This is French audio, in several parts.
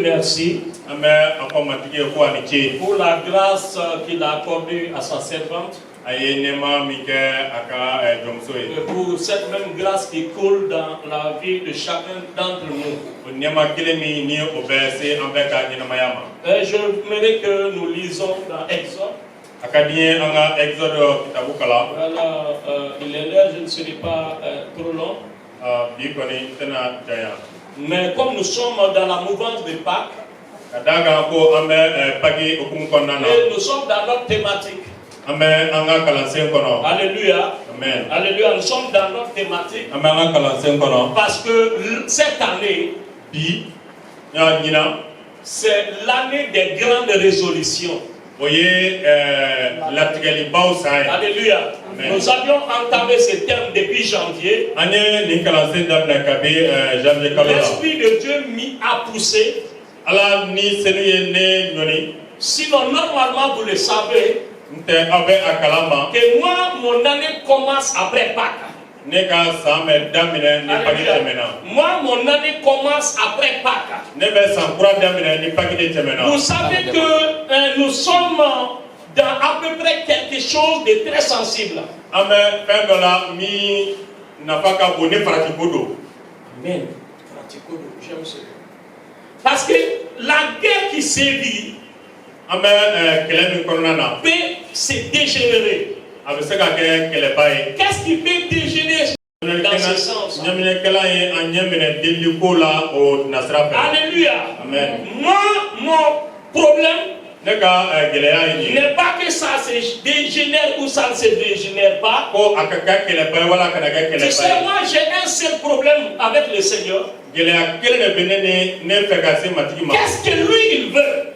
Merci pour la grâce qu'il a accordée à sa servante. Pour cette même grâce qui coule dans la vie de chacun d'entre nous. J'aimerais que nous lisons dans Exode. Voilà, il est l'heure, je ne serai pas trop long. Mais comme nous sommes dans la mouvance de Pâques, et nous sommes dans notre thématique. Alléluia. Amen. Alléluia. Nous sommes dans notre thématique. Parce que cette année, c'est l'année des grandes résolutions. Alléluia. Amen. Nous avions entamé ce terme depuis janvier. L'Esprit de Dieu a poussé. Sinon, normalement, vous le savez, que moi, mon année commence après Pâques. Moi, mon année commence après Pâques. Vous savez que nous sommes dans à peu près quelque chose de très sensible. Amen. J'aime ça. Parce que la guerre qui sévit peut se dégénérer. Qu'est-ce qui peut dégénérer dans ce sens? Alléluia. Amen. Moi, mon problème n'est pas que ça se dégénère ou ça ne se dégénère pas. Tu sais, moi j'ai un seul problème avec le Seigneur. Qu'est-ce que lui il veut?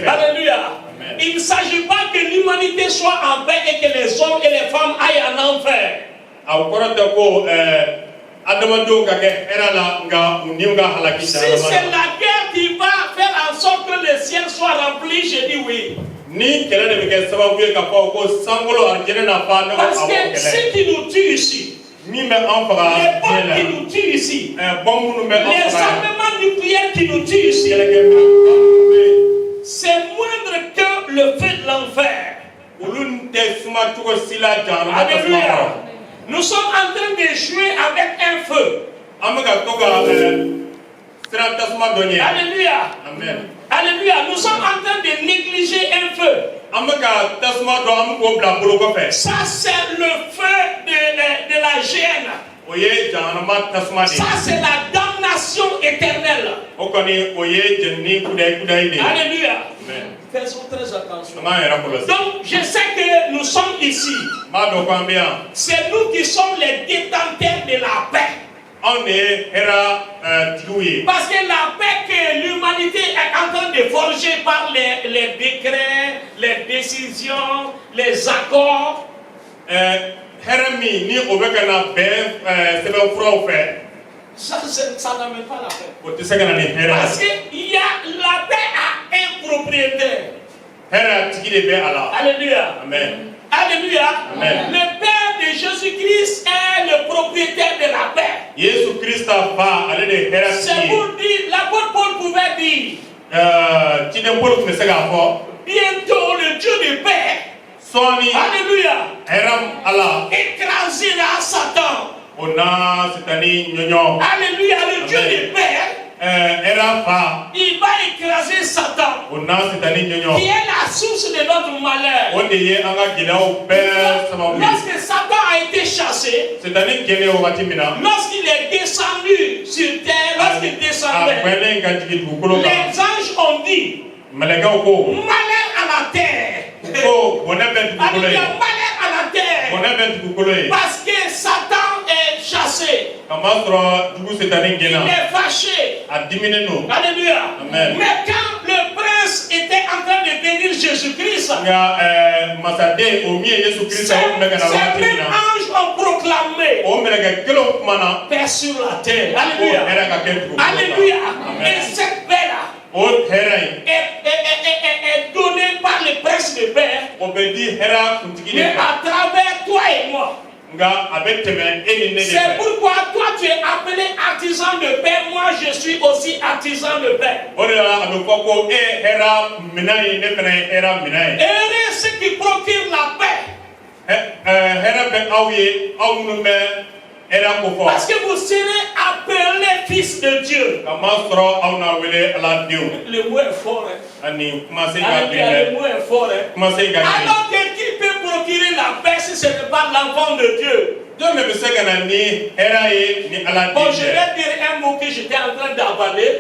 Alléluia. Amen. Il ne s'agit pas que l'humanité soit en paix et que les hommes et les femmes aillent en enfer. Si c'est la guerre qui va faire en sorte que le ciel soit rempli, je dis oui. Parce que ce qui nous tue ici, les bombes qui nous tuent ici, les armements nucléaires qui nous tuent ici, c'est moindre que le feu de l'enfer. Alléluia. Nous sommes en train de jouer avec un feu. Alléluia. Amen. Alléluia. Nous sommes en train de négliger un feu. Ça c'est le feu de la gêne. Ça c'est la damnation éternelle. Alléluia. Amen. Faisons très attention. Donc je sais que nous sommes ici. C'est nous qui sommes les détenteurs de la paix. Parce que la paix que l'humanité est en train de forger par les décrets, les décisions, les accords, Herami ni obekana ben sebe fro fait. Ça n'amène pas la paix. Parce qu'il y a la paix à un propriétaire. Alléluia. Amen. Alléluia. Amen. Le Père de Jésus-Christ est le propriétaire de la paix. C'est pour dire, l'apôtre Paul pouvait dire, bientôt le Dieu de paix, alléluia, écrasera Satan. Alléluia, le Dieu de paix, il va écraser Satan, qui est la source de notre malheur. Lorsque Satan a été chassé, lorsqu'il est descendu sur terre, lorsqu'il descendait, les anges ont dit, malheur à la terre. Alléluia, malheur à la terre. Parce que Satan est chassé. Il est fâché. Alléluia. Amen. Mais quand le prince était en train de bénir Jésus-Christ, ces mêmes anges ont proclamé paix sur la terre. Alléluia. Alléluia. Et cette paix-là est donnée par le prince de paix, mais à travers toi et moi. C'est pourquoi toi tu es appelé artisan de paix, moi je suis aussi artisan de paix. Heureux ceux qui procurent la paix. Parce que vous serez appelés fils de Dieu. Le mot est fort. Hein? Le mot est fort. Hein? Alors que qui peut procurer la paix si ce n'est pas l'enfant de Dieu? Bon, je vais dire un mot que j'étais en train d'avaler.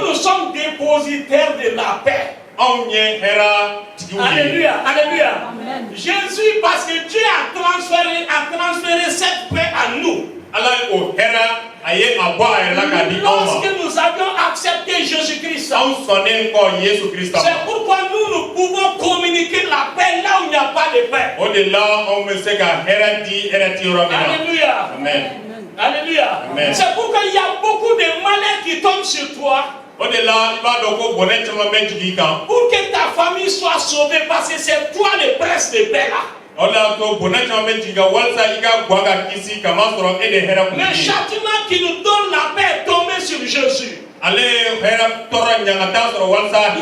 Nous sommes dépositaires de la paix. Alléluia, alléluia. Amen. Jésus, parce que Dieu a transféré cette paix à nous. Lorsque nous avions accepté Jésus-Christ, c'est pourquoi nous pouvons communiquer la paix là où il n'y a pas de paix. Alléluia. Amen. Alléluia. Amen. C'est pourquoi il y a beaucoup de malheurs qui tombent sur toi. Pour que ta famille soit sauvée, parce que c'est toi le prince de paix là. Le châtiment qui nous donne la paix est tombé sur Jésus. Il y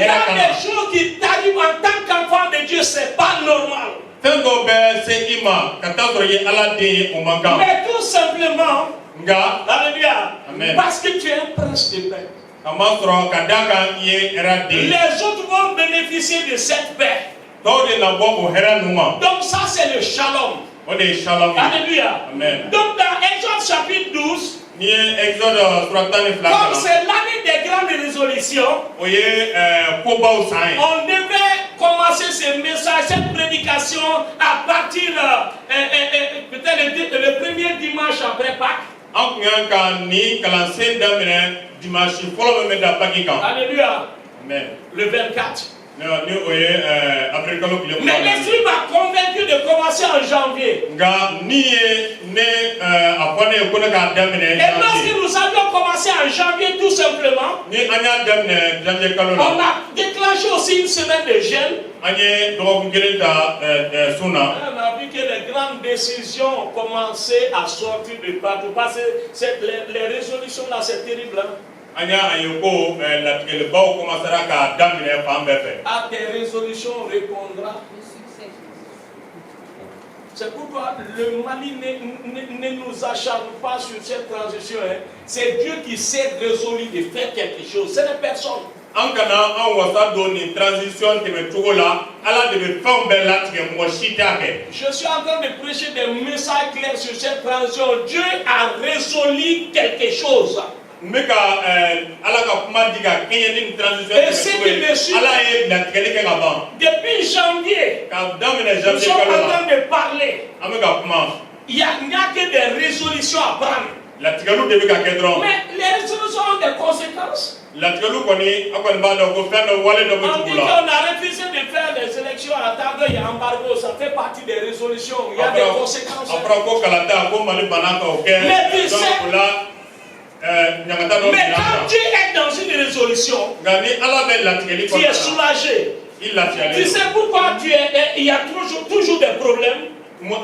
a des choses qui t'arrivent en tant qu'enfant de Dieu, c'est pas normal. Mais tout simplement, alléluia, parce que tu es un prince de paix. Les autres vont bénéficier de cette paix. Donc ça c'est le shalom. Alléluia. Amen. Donc dans Exode chapitre 12, comme c'est l'année des grandes résolutions, on devait commencer ce message, cette prédication à partir peut-être le premier dimanche après Pâques. Alléluia. Amen. Le 24. Mais l'esprit m'a convaincu de commencer en janvier. Et lorsque nous avions commencé en janvier, tout simplement, on a déclenché aussi une semaine de jeûne. On a vu que les grandes décisions ont commencé à sortir de partout. Parce que les résolutions là, c'est terrible. Hein? À tes résolutions répondra. C'est pourquoi le Mali ne nous acharne pas sur cette transition. Hein. C'est Dieu qui s'est résolu de faire quelque chose. Ce n'est personne. Je suis en train de prêcher des messages clairs sur cette transition. Dieu a résolu quelque chose. Et ce qui me suit, depuis janvier, nous sommes en train de parler. Il n'y a que des résolutions à prendre. Mais les résolutions ont des conséquences. On dit qu'on a refusé de faire des élections à temps il y a embargo, ça fait partie des résolutions, il y a des conséquences. Mais quand tu es dans une résolution, tu es soulagé. Tu sais pourquoi il y a toujours des problèmes. Pour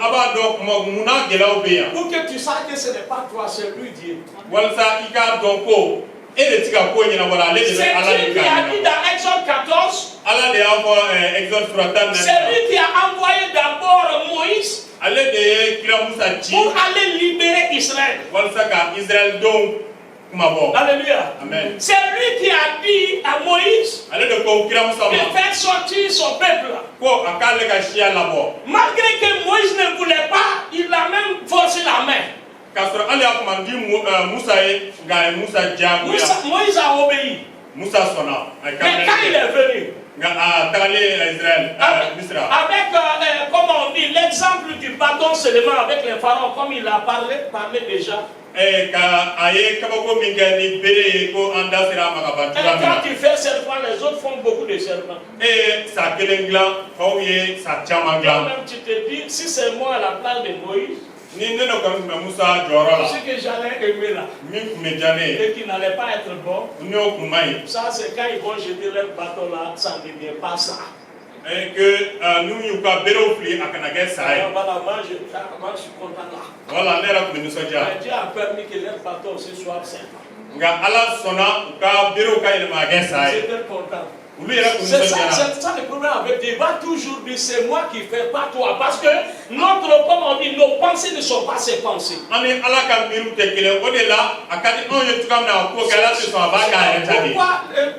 que tu saches que ce n'est pas toi, c'est lui Dieu. C'est Dieu qui a dit dans Exode 14, c'est lui qui a envoyé d'abord Moïse pour aller libérer Israël. Alléluia. Amen. C'est lui qui a dit à Moïse de faire sortir son peuple. Malgré que Moïse ne voulait pas, il a même forcé la main. Moïse a obéi. Mais quand il est venu, avec comment on dit, l'exemple du bâton seulement avec les pharaons, comme il a parlé déjà. Et quand tu fais serpent, les autres font beaucoup de serpents. Toi-même tu te dis, si c'est moi à la place de Moïse, c'est que j'allais aimer là. Et qui n'allait pas être bon. Ça c'est quand ils vont jeter leur bâton là, ça ne devient pas ça. Et que nous nous pas bénéficier à Canada ça. Voilà, moi je suis content là. Voilà, Dieu a permis que leur bateau aussi soit simple. J'étais content. C'est ça le problème avec Dieu. Il va toujours dire c'est moi qui fais, pas toi. Parce que comme on dit, nos pensées ne sont pas ses pensées. Pourquoi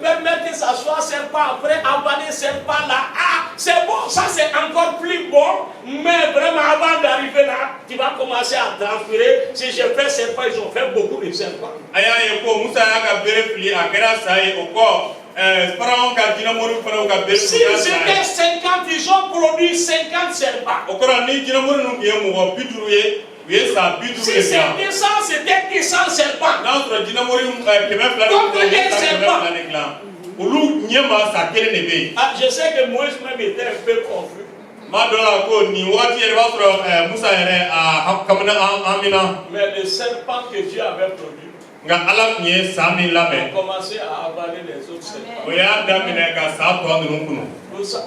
permettre que ça soit serpent après, avaler serpent là? Ah, c'est bon, ça c'est encore plus bon. Mais vraiment, avant d'arriver là, tu vas commencer à transpirer. Si je fais serpent, ils ont fait beaucoup de serpents. Si c'était 50, ils ont produit 50 serpents. Si c'est 200, c'était 200 serpents. Contre les serpents. Je sais que Moïse même était un peu confus. Mais le serpent que Dieu avait produit, on a commencé à avaler les autres serpents.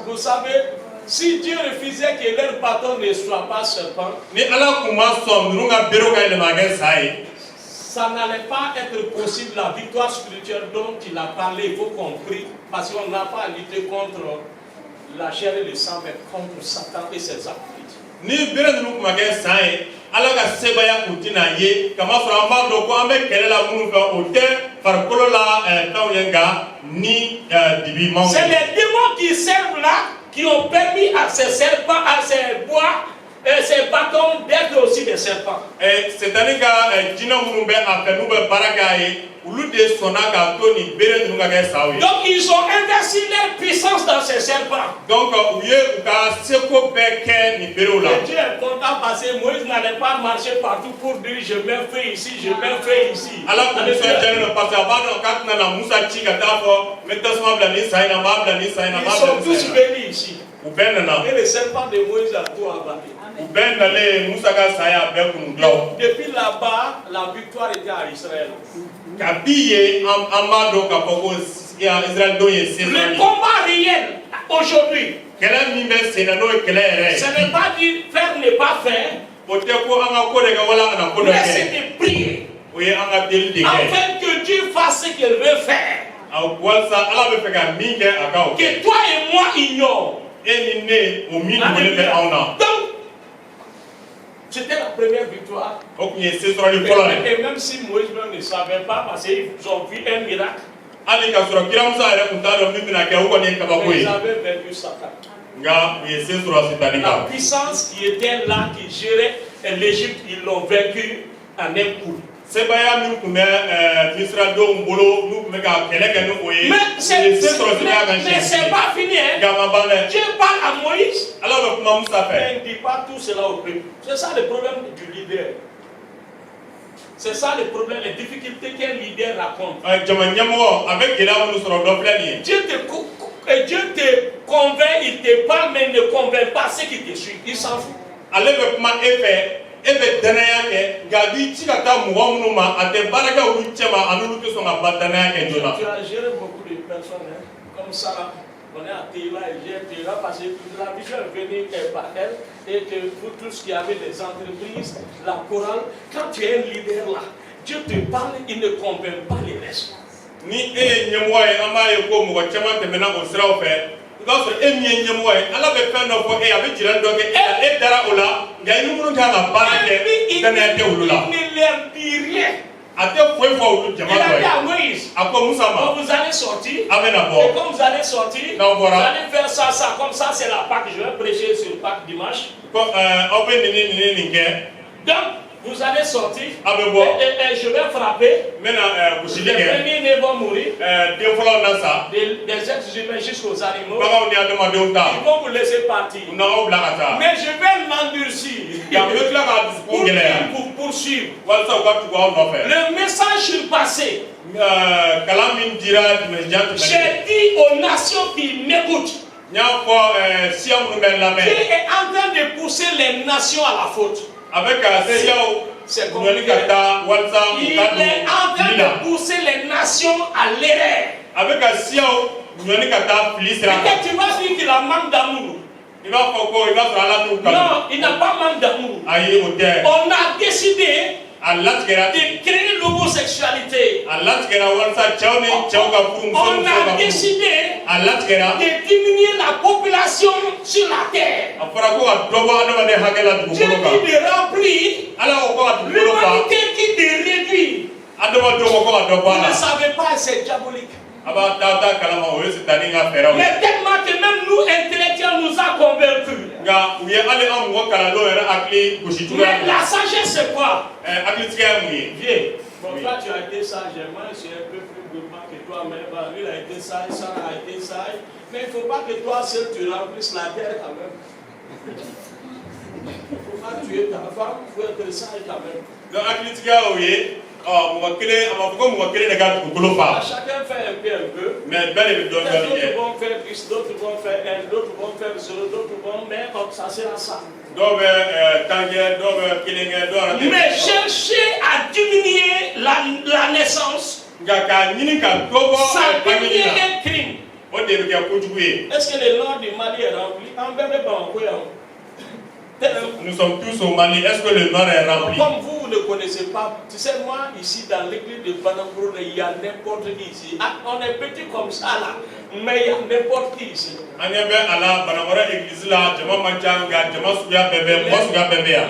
Vous savez, si Dieu refusait que leur bâton ne soit pas serpent, ça n'allait pas être possible la victoire spirituelle dont il a parlé. Il faut qu'on prie, parce qu'on n'a pas à lutter contre la chair et le sang, mais contre Satan et ses activités. Ni bere nu kuma ke sai ala ka sebaya kutina ye kama fara ma do ko ambe kelela munu fa ote farkolo la tawenga ni dibi ma. C'est les démons qui servent là qui ont permis à ces serpents, à ces bois, ces bâtons d'être aussi des serpents. C'est-à-dire que dina munu be afenu be baragaye. Donc ils ont investi leur puissance dans ces serpents. Donc Dieu est content parce que Moïse n'allait pas marcher partout pour dire je mets feu ici, je mets feu ici. Ils sont tous bénis ici. Et le serpent de Moïse a tout abattu. Donc, depuis là-bas, la victoire était à Israël. Le combat réel aujourd'hui, ce n'est pas dire faire ne pas faire, mais c'est de prier afin que Dieu fasse ce qu'il veut faire. Que toi et moi ignorons. Donc, c'était la première victoire. Et même si Moïse ne savait pas, parce qu'ils ont vu un miracle, ils avaient vaincu Satan. La puissance qui était là, qui gérait l'Égypte, ils l'ont vaincu en un coup. Mais c'est pas fini. Hein? Dieu parle à Moïse. Mais il ne dit pas tout cela au peuple. C'est ça le problème du leader. C'est ça le problème, les difficultés qu'un leader raconte. Dieu te convainc, il te parle, mais il ne convainc pas ceux qui te suivent. Il s'en fout. Tu as géré beaucoup de personnes, hein, comme ça. On est à Téla et j'ai Téla parce que la vision est venue par elle et que vous tous qui avez des entreprises, la chorale, quand tu es un leader là, Dieu te parle, il ne convainc pas les restes. Ni il ne leur dit rien. Il a dit à Moïse, vous allez sortir, et quand vous allez sortir, vous allez faire ça, ça, comme ça, c'est la Pâque. Je vais prêcher sur Pâque dimanche. Donc, vous allez sortir, et je vais frapper. Les premiers-nés vont mourir, des êtres humains jusqu'aux animaux. Ils vont vous laisser partir. Mais je vais l'endurcir pour poursuivre. Le message sur le passé. J'ai dit aux nations qui m'écoutent, Dieu est en train de pousser les nations à la faute. C'est compliqué. Il est en train de pousser les nations à l'erreur. Peut-être tu vas dire qu'il a manque d'amour. Non, il n'a pas manque d'amour. On a décidé de créer l'homosexualité. On a décidé de diminuer la population sur la terre. Dieu dit de remplir, l'humanité dit de réduire. Vous ne savez pas, c'est diabolique. Mais tellement que même nous, intellectuels, nous a convaincus. Mais la sagesse, c'est quoi? Viens. Bon, toi, tu as été sage. Moi, je suis un peu plus gourmand que toi. Mais lui, il a été sage, Sarah a été sage. Mais il ne faut pas que toi seul, tu remplisses la terre quand même. Il ne faut pas tuer ta femme, il faut être sage quand même. Chacun fait un peu. D'autres vont faire plus, d'autres vont faire 1, d'autres vont faire 0, d'autres vont, mais ça sera ça. Mais chercher à diminuer la naissance, ça devient un crime. Est-ce que le nord du Mali est rempli? Nous sommes tous au Mali. Est-ce que le nord est rempli? Comme vous ne connaissez pas, tu sais, moi, ici dans l'église de Banambourou, il y a n'importe qui ici. On est petit comme ça là, mais il y a n'importe qui ici.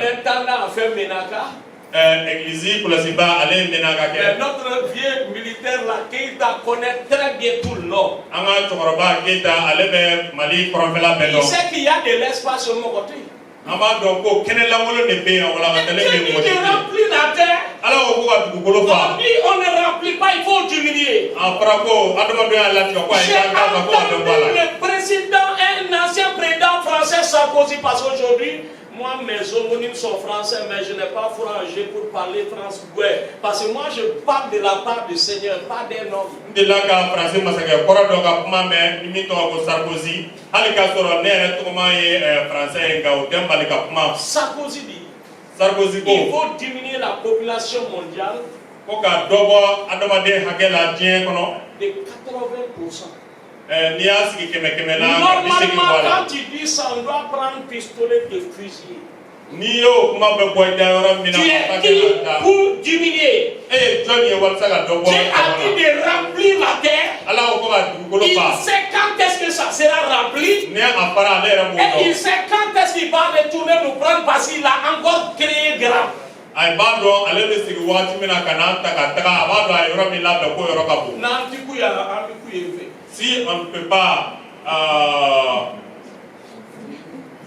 L'intendant a fait Ménaka. Notre vieux militaire là, Keïta connaît très bien tout le nord. Il sait qu'il y a de l'espace sur mon côté. Il dit de remplir la terre. On dit on ne remplit pas, il faut diminuer. J'ai entendu le président, un ancien président français Sarkozy, parce qu'aujourd'hui, moi mes homonymes sont français, mais je n'ai pas frangé pour parler français. Parce que moi je parle de la part du Seigneur, pas d'un homme. Sarkozy dit il faut diminuer la population mondiale de 80%. Normalement, quand tu dis ça, on doit prendre pistolet de fusil. Tu es dit pour diminuer. Dieu a dit de remplir la terre. Il sait quand est-ce que ça sera rempli. Et il sait quand est-ce qu'il va retourner nous prendre parce qu'il a encore créé grand. Si on ne peut pas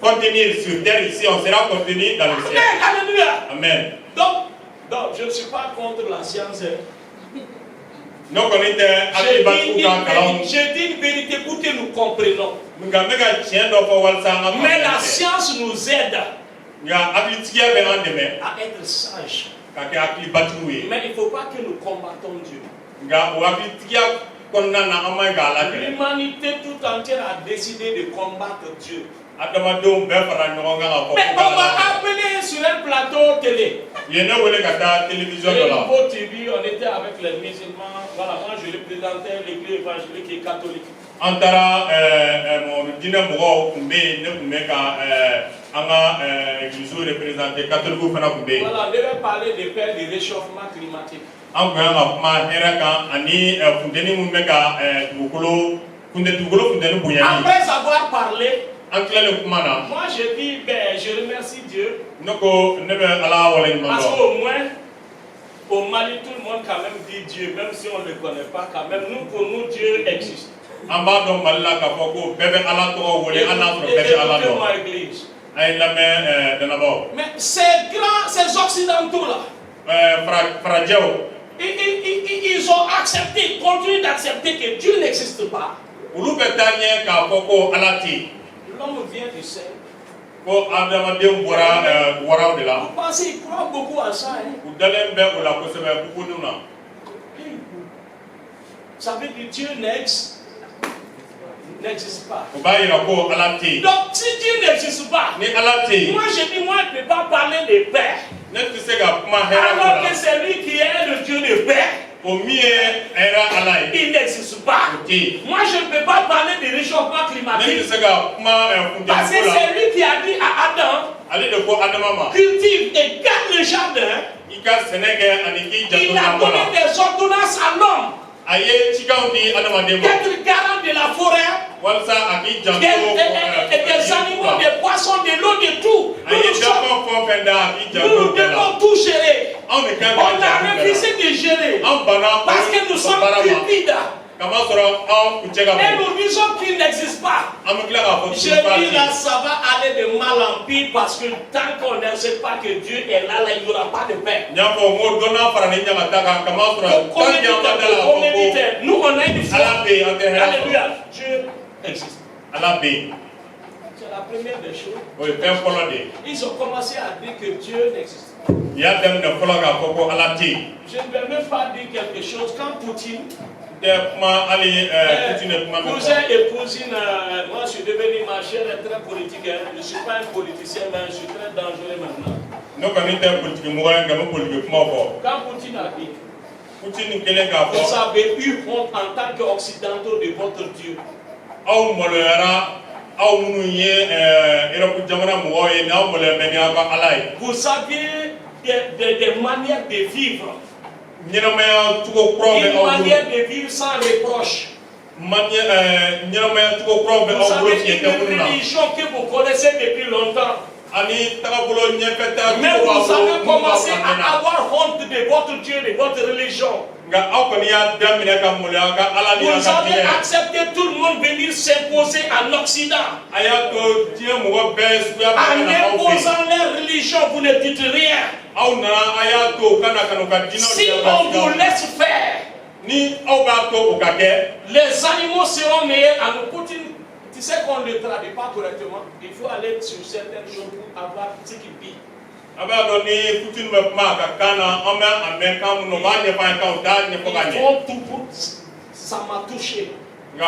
contenir sur terre ici, on sera contenu dans le ciel. Alléluia. Amen. Donc, je ne suis pas contre la science. J'ai dit une vérité pour que nous comprenions. Mais la science nous aide à être sages. Mais il ne faut pas que nous combattons Dieu. L'humanité tout entière a décidé de combattre Dieu. Mais on m'a appelé sur un plateau télé. Et Nouveau TV, on était avec les musulmans. Voilà, moi je représentais l'église évangélique et catholique. Voilà, on devait parler des pères du réchauffement climatique. Après avoir parlé, moi je dis, je remercie Dieu. Parce qu'au moins, au Mali, tout le monde quand même dit Dieu, même si on ne le connaît pas, quand même, nous, pour nous, Dieu existe. Écoutez-moi, église. Mais ces grands, ces occidentaux-là, ils ont accepté, continuent d'accepter que Dieu n'existe pas. L'homme vient du ciel. Vous pensez qu'ils croient beaucoup à ça, hein? Ça veut dire que Dieu n'existe pas. Donc si Dieu n'existe pas, moi je dis, moi je ne peux pas parler de Père. Alors que c'est lui qui est le Dieu de paix. Il n'existe pas. Moi je ne peux pas parler de réchauffement climatique. Parce que c'est lui qui a dit à Adam, cultive et garde le jardin. Il a donné des ordonnances à l'homme d'être garant de la forêt, des animaux, des poissons, de l'eau, de tout. Nous devons tout gérer. On a refusé de gérer parce que nous sommes cupides. Et nous disons qu'il n'existe pas. Je dis là, ça va aller de mal en pire parce que tant qu'on ne sait pas que Dieu est là, il n'y aura pas de paix. Nous, on a une foi. Alléluia. Dieu existe. C'est la première des choses. Ils ont commencé à dire que Dieu n'existe pas. Je ne vais même pas dire quelque chose quand Poutine. Cousin et cousine, moi je suis devenu ma chère et très politique. Je ne suis pas un politicien, mais je suis très dangereux maintenant. Quand Poutine a dit, vous avez eu honte en tant qu'occidentaux de votre Dieu. Vous aviez des manières de vivre. Une manière de vivre sans reproche. Vous avez une religion que vous connaissez depuis longtemps. Mais vous avez commencé à avoir honte de votre Dieu, de votre religion. Vous avez accepté tout le monde venir s'imposer en Occident. En imposant leur religion, vous ne dites rien. Si on vous laisse faire, les animaux seront meilleurs à nous. Poutine, tu sais qu'on ne le traduit pas correctement. Il faut aller sur certaines choses pour avoir ce qui pique. Ils font tout pour ça m'a touché. Mais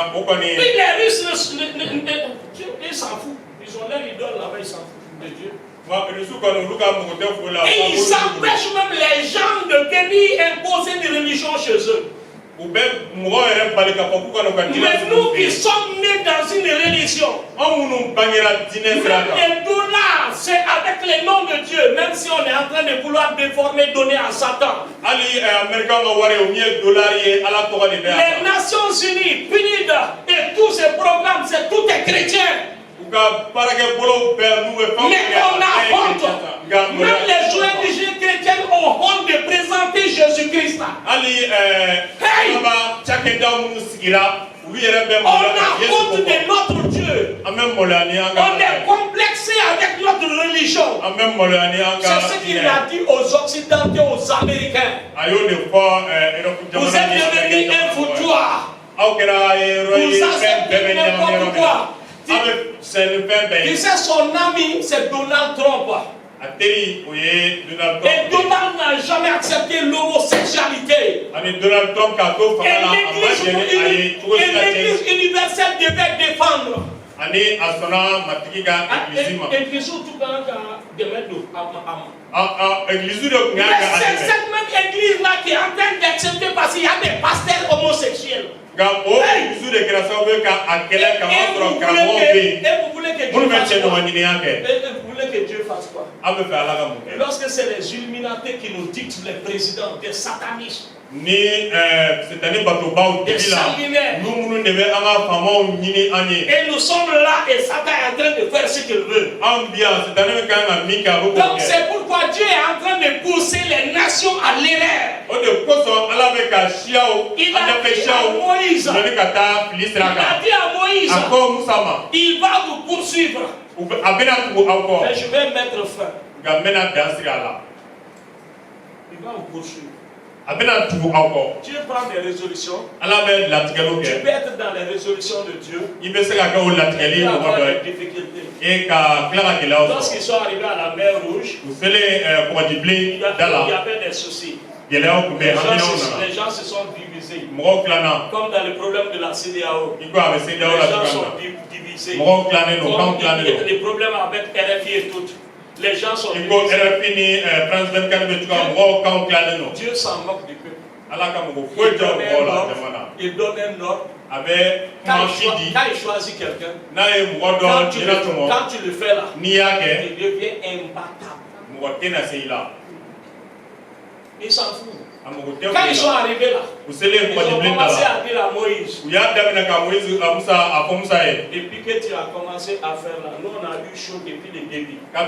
les Russes, ils s'en foutent. Ils ont leur idole là-bas, ils s'en foutent de Dieu. Et ils empêchent même les gens de venir imposer des religions chez eux. Mais nous qui sommes nés dans une religion, même les dollars, c'est avec les noms de Dieu, même si on est en train de vouloir déformer, donner à Satan. Les Nations Unies, PNUD et tous ces programmes, c'est tout est chrétien. Mais on a honte. Même les ONG chrétiennes ont honte de présenter Jésus-Christ. Hey! On a honte de notre Dieu. On est complexé avec notre religion. C'est ce qu'il a dit aux Occidentaux, aux Américains. Vous êtes devenus un foutoir. Vous acceptez n'importe quoi. Tu sais, son ami, c'est Donald Trump. Et Donald n'a jamais accepté l'homosexualité. Et l'Église universelle devait défendre. Église tout c'est cette même église là qui est en train d'accepter parce qu'il y a des pasteurs homosexuels. Et vous voulez que Dieu fasse quoi? Lorsque c'est les Illuminati qui nous dictent les présidents, des satanistes, des sanguinaires, et nous sommes là et Satan est en train de faire ce qu'il veut. Donc c'est pourquoi Dieu est en train de pousser les nations à l'erreur. Il a dit à Moïse, il va vous poursuivre. Mais je vais mettre fin. Il va vous poursuivre. Dieu prend des résolutions. Tu peux être dans les résolutions de Dieu. Il peut avoir des difficultés. Lorsqu'ils sont arrivés à la mer Rouge, il y avait des soucis. Les gens se sont divisés. Comme dans le problème de la CEDEAO. Les gens sont divisés. Comme les problèmes avec RFI et tout. Les gens sont divisés. Dieu s'en moque du peuple. Il donne un ordre. Quand il choisit quelqu'un, quand tu le fais là, il devient imbattable. Ils s'en foutent. Quand ils sont arrivés là, ils ont commencé à dire à Moïse, depuis que tu as commencé à faire là, nous on a eu chaud depuis le début. La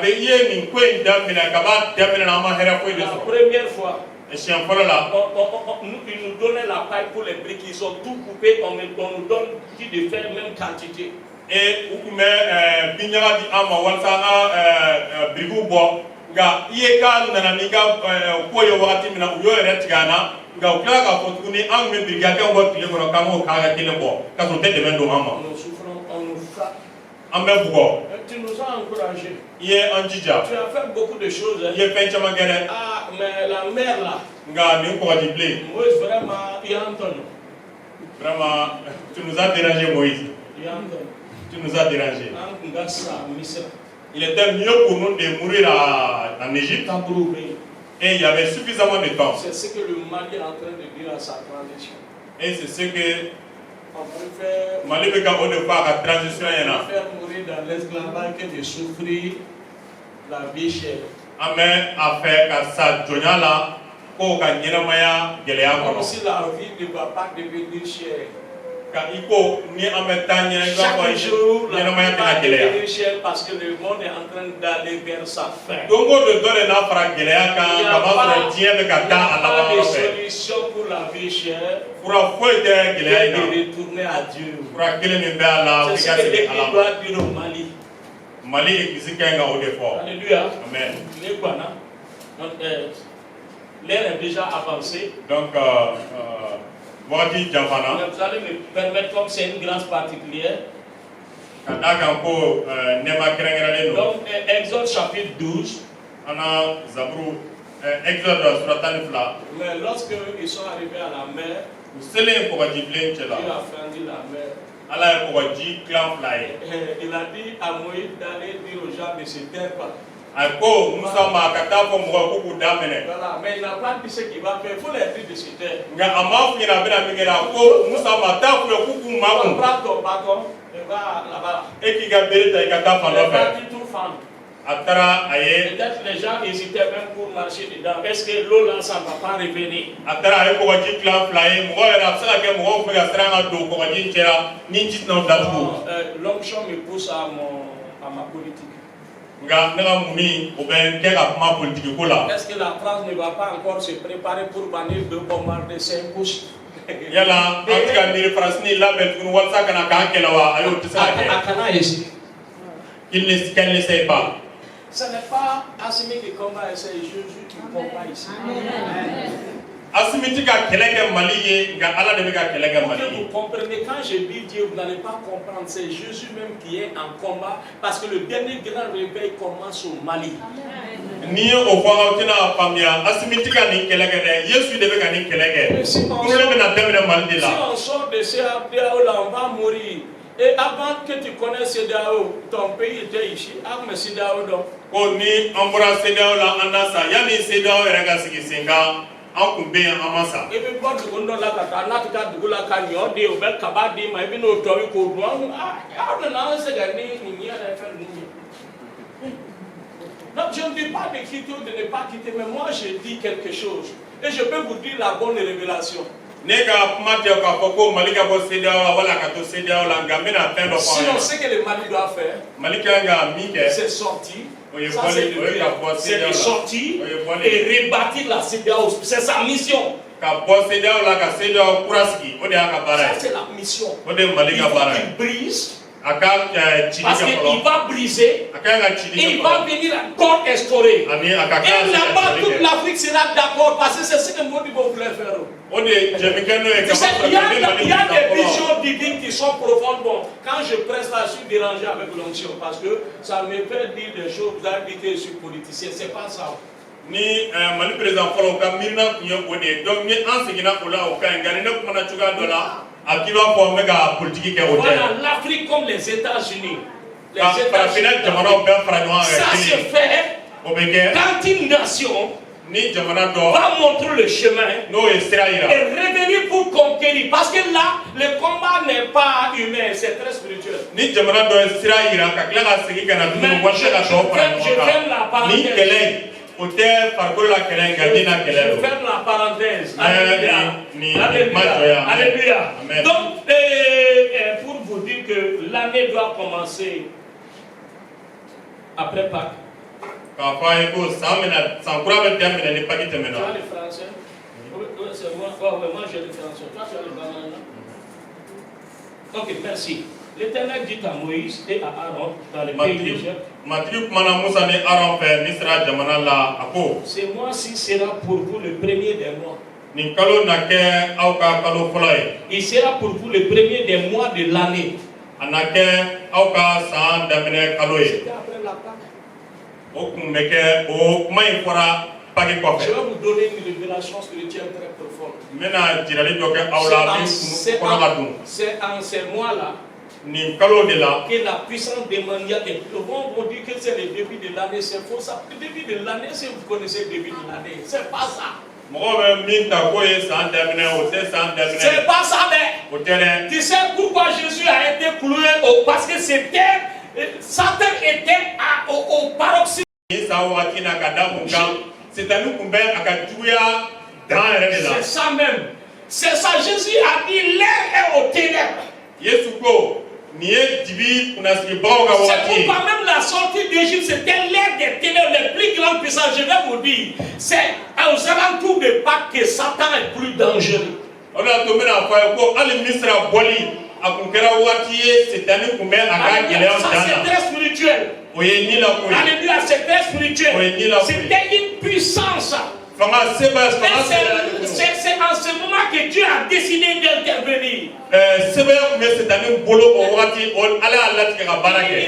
première fois, ils nous donnaient la paille pour les briques, ils ont tout coupé, on nous donne qui de faire même quantité. Et tu nous as encouragés. Tu as fait beaucoup de choses. Ah, mais la mère là, Moïse, vraiment, il a entendu. Vraiment, tu nous as dérangé, Moïse. Il a entendu. Tu nous as dérangé. Il était mieux pour nous de mourir en Égypte. Et il y avait suffisamment de temps. C'est ce que le Mali est en train de dire à sa transition. Et c'est ce que on préfère Mali veut faire mourir dans l'esclavage que de souffrir la vie chère. Amen. Affaire que ça Jonia là, comme si la vie ne va pas devenir chère. Chaque jour, la vie va devenir chère parce que le monde est en train d'aller vers sa fin. Il n'y a pas de solution pour la vie chère que de retourner à Dieu. C'est ce que l'Église doit dire au Mali. Alléluia. Amen. L'air est déjà avancé. Donc, vous allez me permettre, comme c'est une grâce particulière. Donc, Exode chapitre 12. Mais lorsque ils sont arrivés à la mer, il a fendu la mer. Il a dit à Moïse d'aller dire aux gens de se taire pas. Voilà, mais il n'a pas dit ce qu'il va faire. Il faut les dire de se taire. Prends ton bâton et va là-bas. Peut-être les gens hésitaient même pour marcher dedans. Est-ce que l'eau là, ça ne va pas revenir? L'onction me pousse à ma politique. Est-ce que la France ne va pas encore se préparer pour bannir de bombarder 5 couches? Qu'elle ne sait pas. Ce n'est pas Assimi qui combat, c'est Jésus qui combat ici. Pour que vous compreniez, quand je dis Dieu, vous n'allez pas comprendre. C'est Jésus même qui est en combat parce que le dernier grand réveil commence au Mali. Ni au fond au tina famia asimitika ni kelege Yesu debe ka ni kelege. Si on sort de CDAO là, on va mourir. Et avant que tu connaisses CDAO, ton pays était ici. Avec CDAO donc. Ko ni ambra CDAO la anasa yani CDAO eraga sigisinga akumbe amasa. Et puis bon du gondo la kata na tika du la kanyo de obel kabadi ma ebi no towi ko do on na se gani ni ya faire ni. Non, je ne dis pas de quitter ou de ne pas quitter, mais moi je dis quelque chose. Et je peux vous dire la bonne révélation. Si on sait que le Mali doit faire, c'est sortir. C'est de sortir et rebâtir la CDAO. C'est sa mission. Ça, c'est la mission. Il faut qu'il brise. Parce qu'il va briser et il va venir encore instaurer. Et là-bas, toute l'Afrique sera d'accord parce que c'est ce que Modibo voulait faire. Il y a des visions divines qui sont profondes. Bon, quand je presse là, je suis dérangé avec l'onction parce que ça me fait dire des choses, vous avez dit que je suis politicien. C'est pas ça. Ni Mali président Folo ka mirna kunyo bode donc ni ansegina ola o ka ngani ne kuma na chuga dola akiba ko mega politique ke hotel. Voilà l'Afrique comme les États-Unis. Ça se fait quand une nation va montrer le chemin et revenir pour conquérir. Parce que là, le combat n'est pas humain, c'est très spirituel. Mais je ferme la parenthèse. Je ferme la parenthèse. Alléluia. Alléluia. Donc, pour vous dire que l'année doit commencer après Pâques. Tu as les Français? Oui, c'est moi. Moi j'ai les Français. Toi, tu as les bananes. Ok, merci. L'Éternel dit à Moïse et à Aaron dans le pays d'Égypte. Ce mois-ci sera pour vous le premier des mois. Il sera pour vous le premier des mois de l'année. C'était après la Pâques. Je vais vous donner une révélation spirituelle très profonde. C'est en ces mois-là que la puissance démoniaque est. Le monde vous dit que c'est le début de l'année, c'est faux ça. Le début de l'année, si vous connaissez le début de l'année, c'est pas ça. C'est pas ça, mais tu sais pourquoi Jésus a été cloué parce que c'était Satan était au paroxysme. C'est ça même. C'est ça, Jésus a dit l'air est aux ténèbres. C'est pourquoi même la sortie d'Égypte, c'était l'air des ténèbres, les plus grandes puissances. Je vais vous dire, c'est aux alentours de Pâques que Satan est plus dangereux. Ça c'est très spirituel. Alléluia, c'est très spirituel. C'était une puissance. C'est en ce moment que Dieu a décidé d'intervenir.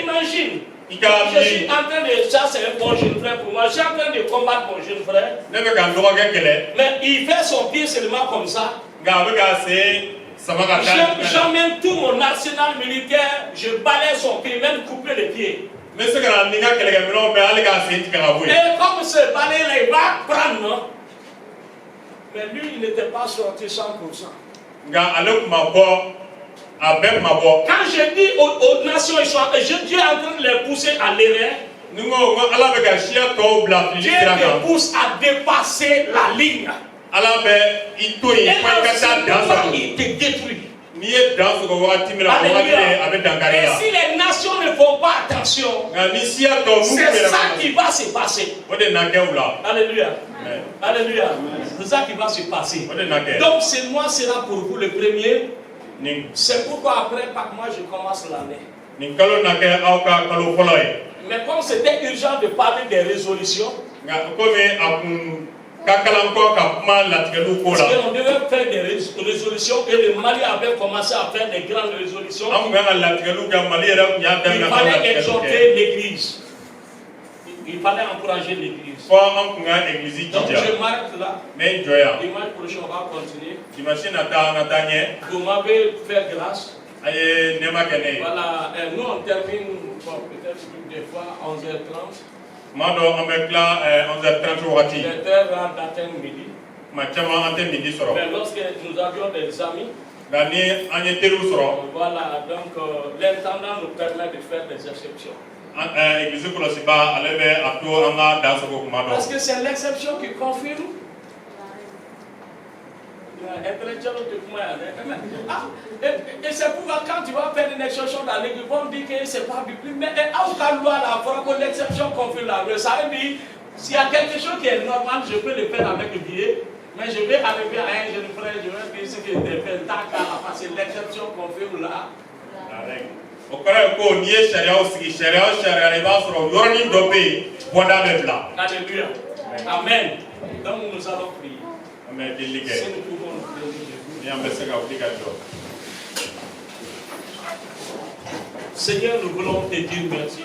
Imagine. Je suis en train de. Ça, c'est un bon jeune frère pour moi. Je suis en train de combattre mon jeune frère. Mais il fait son pied seulement comme ça. J'emmène tout mon arsenal militaire. Je balaye son pied, même couper les pieds. Et comme ce balai-là, il va prendre, non? Mais lui, il n'était pas sorti 100%. Quand je dis aux nations, Dieu est en train de les pousser à l'erreur. Dieu les pousse à dépasser la ligne. Et il te détruit. Et si les nations ne font pas attention, c'est ça qui va se passer. Alléluia. Alléluia. C'est ça qui va se passer. Donc ce mois sera pour vous le premier. C'est pourquoi après Pâques, moi je commence l'année. Mais comme c'était urgent de parler des résolutions, parce qu'on devait faire des résolutions et le Mali avait commencé à faire des grandes résolutions. Il fallait exhorter l'église. Il fallait encourager l'église. Faut encourager l'église. Donc je m'arrête là. Mais joya. Dimanche prochain on va continuer. Imagine natanye. Vous m'avez fait grâce. Aye nema kene. Voilà, nous on termine peut-être des fois 11h30. Mado amekla 11h30 wakati. Il était rare d'atteindre midi. Machama ante midi soro. Mais lorsque nous avions des amis, Dani anye teru soro. voilà, donc l'intendant nous permet de faire des exceptions. Église kolosiba alebe apto anga dansoko kumado. Parce que c'est l'exception qui confirme. Et c'est pourquoi quand tu vas faire une exception dans l'église, ils vont dire que c'est pas biblique. Mais l'exception confirme la loi. Ça veut dire, s'il y a quelque chose qui est normal, je peux le faire avec le billet. Mais je vais arriver à un jeune frère, je vais dire ce qui était fait. Parce que l'exception confirme la règle. O kɔrɔ ko n'i ye sariyaw sigi sariya i b'a sɔrɔ yɔrɔnin dɔ bɛ yen bɔda bɛ bila. Alléluia. Amen. Donc nous allons prier. Amen. Deli kɛ. Si nous pouvons nous prier. Ni an bɛ se ka wuli ka jɔ. Seigneur, nous voulons te dire merci.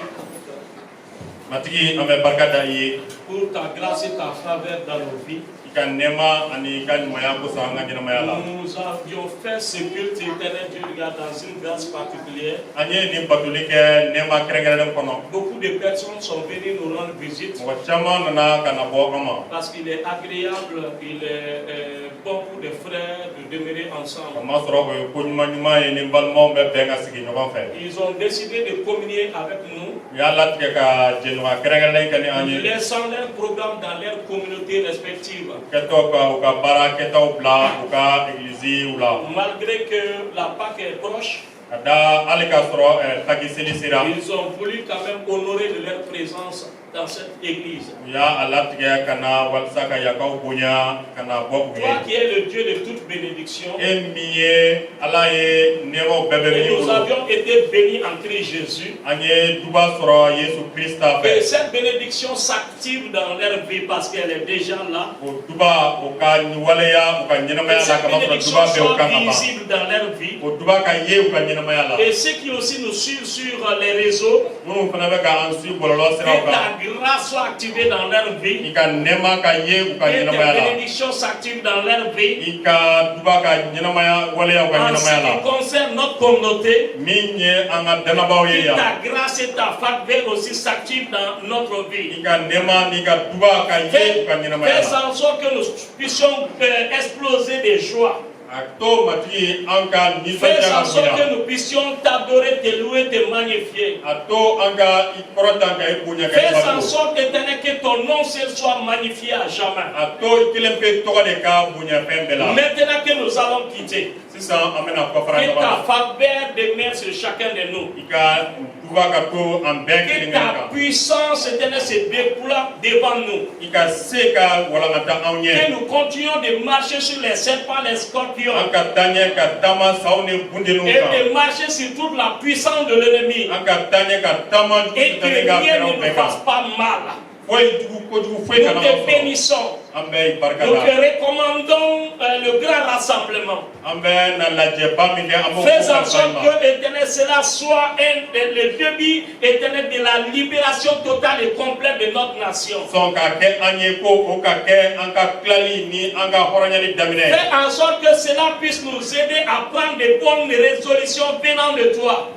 Matigi an bɛ barika da i ye. Pour ta grâce et ta faveur dans nos vies. Ka nɛɛma ani ka ɲumanya kosɔn an ka ɲɛnamaya la. Nous avions fait ce culte éternel Dieu regarde dans une grâce particulière. An ye nin batoli kɛ nɛɛma kɛrɛnkɛrɛnnen kɔnɔ. Beaucoup de personnes sont venues nous rendre visite. Mɔgɔ caman nana ka na bɔ an ma. Parce qu'il est agréable, il est bon pour les frères de demeurer ensemble. O ma sɔrɔ o ye ko ɲuman ɲuman ye ni balimaw bɛ bɛn ka sigi ɲɔgɔn fɛ. Ils ont décidé de communier avec nous. U y'a latigɛ ka jɛɲɔgɔn kɛrɛnkɛrɛnnen kɛ ni an ye. Laissant leurs programmes dans leurs communautés respectives. Kɛtɔ ka u ka baara kɛtaw bila u ka église la. Malgré que la Pâque est proche, Ka da hali k'a sɔrɔ taki seli sera. ils ont voulu quand même honorer de leur présence dans cette église. U y'a latigɛ ka na walasa ka yakaw bonya ka na bɔ u Toi ye. qui es le Dieu de toute bénédiction, E min ye Ala ye nɛɛmaw bɛɛ bɛ et min nous bolo. avions été bénis en Christ Jésus. An ye duba sɔrɔ Yesu Krista Et fɛ. cette bénédiction s'active dans leur vie parce qu'elle est déjà là. O duba o ka waleya u ka Que ɲɛnamaya la cette k'a sɔrɔ bénédiction duba bɛ u kan soit ka ban. visible dans leur vie. O duba ka ye u ka ɲɛnamaya la. Et ceux qui aussi nous suivent sur les réseaux, Minnu fana bɛ k'an suit bɔlɔlɔ que siraw kan. ta grâce soit activée dans leur vie. I ka nɛɛma ka ye u ka Que tes ɲɛnamaya la. bénédictions s'activent dans leur vie. I ka duba ka ɲɛnamaya waleya u ka En ce ɲɛnamaya la. qui concerne notre communauté, Min ye an ka dɛnnabaw ye que yan. ta grâce et ta faveur aussi s'activent dans notre vie. I ka nɛɛma n'i ka duba ka ye u ka ɲɛnamaya Fais la. en sorte que nous puissions exploser de joie. A to matigi an ka nisɔndiya Fais ka en sorte bonya. que nous puissions t'adorer, te louer, te magnifier. A to an ka i kɔrɔta ka i bonya ka i Fais en bato. sorte, éternel, que ton nom seul soit magnifié à jamais. A to i kelen pe tɔgɔ de ka bonya fɛn bɛɛ la. Maintenant que nous allons quitter, Sisan an bɛna kɔ fara que ɲɔgɔn ta kan. faveur demeure sur chacun de nous. I ka duba ka to an bɛɛ Que kelen kelen ta kan. puissance, éternel, se déploie devant nous. I ka se ka walankata anw Que ɲɛ. nous continuons de marcher sur les serpents, les scorpions. An ka taa ɲɛ ka taama saw ni bundenninw Et kan. de marcher sur toute la puissance de l'ennemi. An ka taa ɲɛ ka taama jugu Et que sitani ka rien fɛrɛw ne nous bɛɛ fasse kan. pas mal. Foyi jugu kojugu foyi Nous kana te anw sɔrɔ. bénissons. An bɛ i barika Nous da. te recommandons le grand rassemblement. An bɛ na lajɛba min kɛ an b'o fɔ Fais en kalifa i sorte ma. que, éternel, cela soit le début, éternel, de la libération totale et complète de notre nation. Sɔn k'a kɛ an ye ko o ka kɛ an ka tilali ni an ka hɔrɔnyali daminɛ. Fais en sorte que cela puisse nous aider à prendre de bonnes résolutions venant de toi.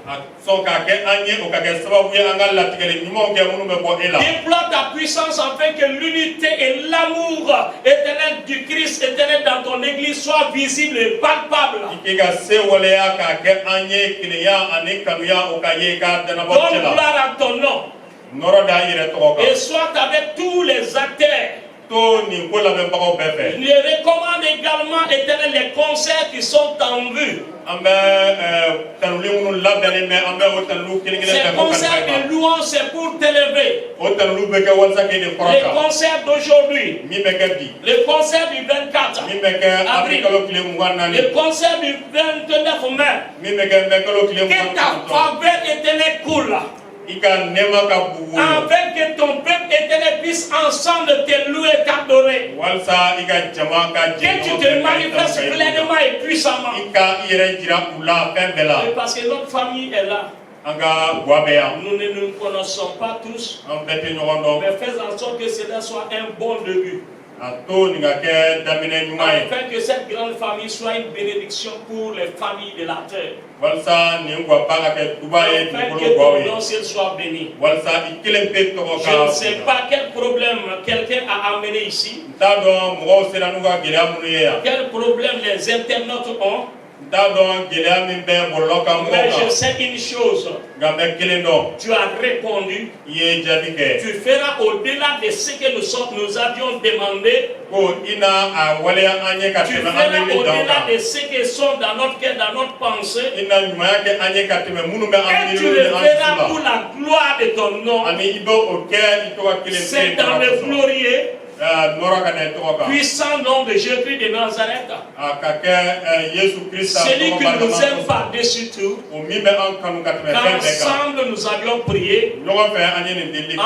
Sɔn k'a kɛ an ye o ka kɛ sababu ye an ka latigɛli ɲumanw kɛ minnu bɛ bɔ e la. Déploie ta puissance afin que l'unité et l'amour éternel du Christ éternel dans ton église soient visibles et palpables. I k'i ka se waleya k'a kɛ an ye kelenya ani kanuya o ka ye i ka dannabɔ Donne cɛ la. gloire à ton nom. Nɔrɔ da an yɛrɛ tɔgɔ Et kan. sois avec tous les acteurs. To nin ko lamɛnbagaw bɛɛ fɛ. Je recommande également, éternel, les concerts qui sont en vue. An bɛ tanuli minnu labɛnnen bɛ an bɛ o tanulu kelen kelen Ces bɛɛ fɔ concerts kalifa i de ma. louange, c'est pour t'élever. O tanulu bɛ kɛ walasa k'e de Les kɔrɔta. concerts d'aujourd'hui, Min bɛ kɛ bi. les concerts du 24, Min bɛ kɛ avril kalo tile 24. les concerts du 29 mai. Min bɛ kɛ mɛ kalo tile Que ta 29. faveur éternelle coule. I ka nɛɛma ka bugu. Afin que ton peuple éternel puisse ensemble te louer et t'adorer. Walasa i ka jama ka Que jɛ tu ɲɔgɔn te fɛ ka i manifestes tanka i pleinement et puissamment. I ka i yɛrɛ jira u la fɛn bɛɛ la. Et parce que notre famille est là. Nous ne nous connaissons pas tous, mais fais en sorte que cela soit un bon début. Afin que cette grande famille soit une bénédiction pour les familles de la terre. Afin que ton nom soit béni. Je ne sais pas quel problème quelqu'un a amené ici. Quel problème les internautes ont. Mais je sais une chose. Tu as répondu. Tu feras au-delà de ce que nous avions demandé. Tu feras au-delà de ce qui sont dans notre cœur, dans notre pensée. Et tu le feras pour la gloire de ton nom. C'est dans le glorieux, puissant nom de Jésus de Nazareth. Celui qui nous aime par-dessus tout. Qu'ensemble nous avions prié.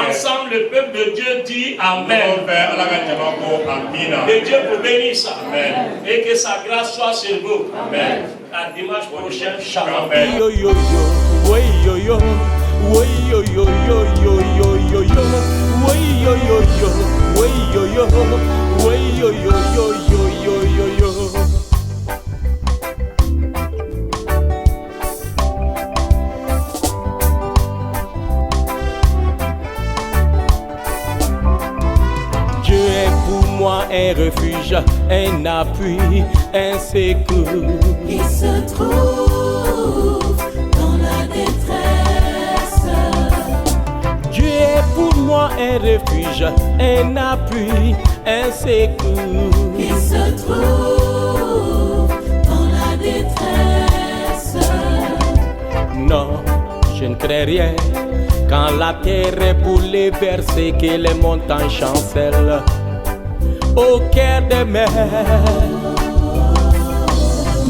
Ensemble le peuple de Dieu dit Amen. Que Dieu vous bénisse. Amen. Et que sa grâce soit sur vous. Amen. À dimanche prochain. Shalom. Dieu est pour moi un refuge, un appui, un secours. Il se trouve dans la détresse. Dieu est pour moi un refuge, un appui, un secours. Il se trouve dans la détresse. Non, je ne crains rien quand la terre est bouleversée, que les montagnes chancellent au cœur des mers.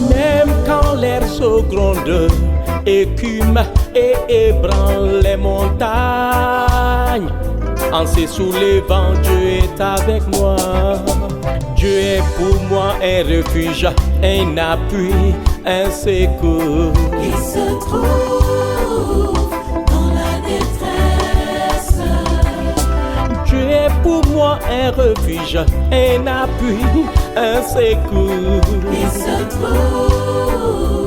Même quand l'air se gronde, écume et ébranle les montagnes, en se soulevant, Dieu est avec moi. Dieu est pour moi un refuge, un appui, un secours. Il se trouve dans la détresse. Dieu est pour moi un refuge, un appui, un secours. Il se trouve